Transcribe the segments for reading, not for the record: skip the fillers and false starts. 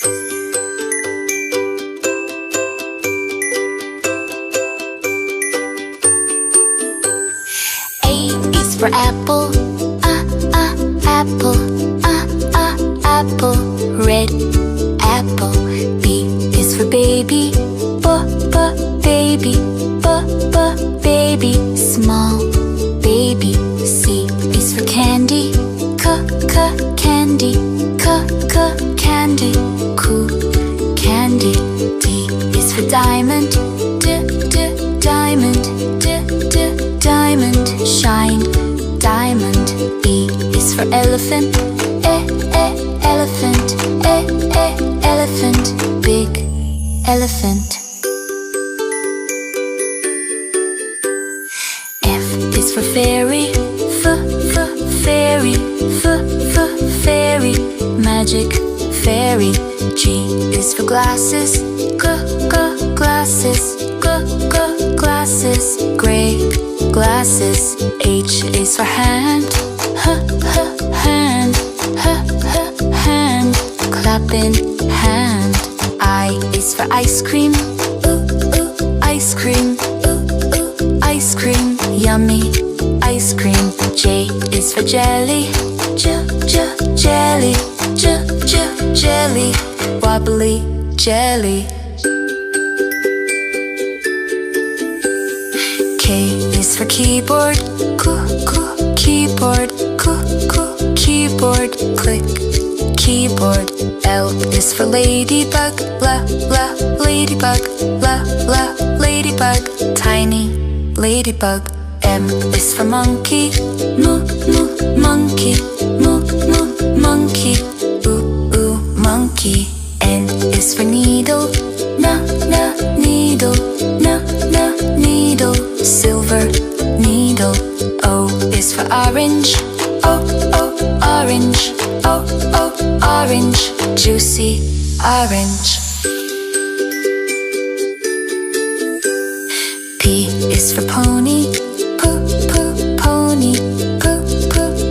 A is for apple, apple, apple, red apple. B is for baby, baby, baby, small baby. C is for candy, candy, candy, cool candy. D is for diamond, diamond, diamond, shine diamond. E is for elephant, elephant, elephant, big elephant. F is for fairy, fairy, fairy, magic fairy. G is for glasses, glasses, glasses, gray glasses. H is for hand, hand, hand, clapping hand. I is for ice cream, ice cream, ice cream, yummy ice cream. J is for jelly, jelly, jelly, wobbly jelly. K is for keyboard, keyboard, keyboard, click keyboard. L is for ladybug, ladybug, ladybug, tiny ladybug. M is for monkey, monkey, monkey, monkey. N is for needle, needle, needle, silver needle. O is for orange, orange, orange, juicy orange. P is for pony, pony,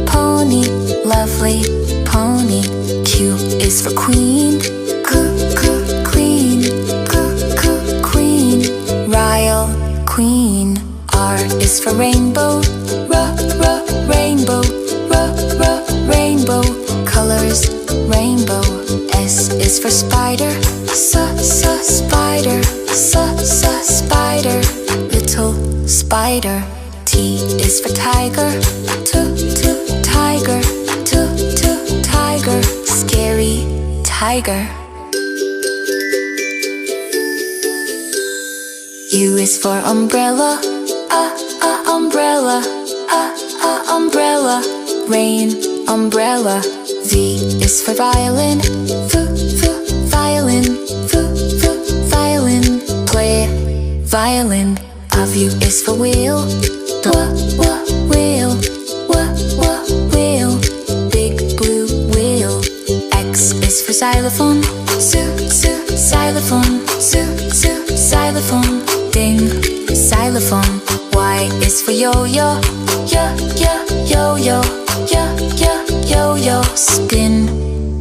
pony, lovely pony. Q is for queen, queen, queen, royal queen. R is for rainbow, rainbow, rainbow, colors rainbow. S is for spider, spider, spider, little spider. T is for tiger, tiger, tiger, scary tiger. U is for umbrella, umbrella, umbrella, rain umbrella. V is for violin, violin, violin, play violin. W is for wheel, wheel, wheel, big blue wheel. X is for xylophone, xylophone, xylophone, ding, xylophone. Y is for yo-yo, yo-yo, yo-yo, spin,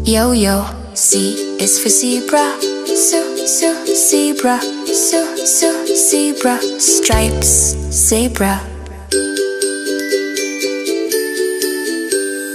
yo-yo. Z is for zebra, zebra, zebra, stripes, zebra.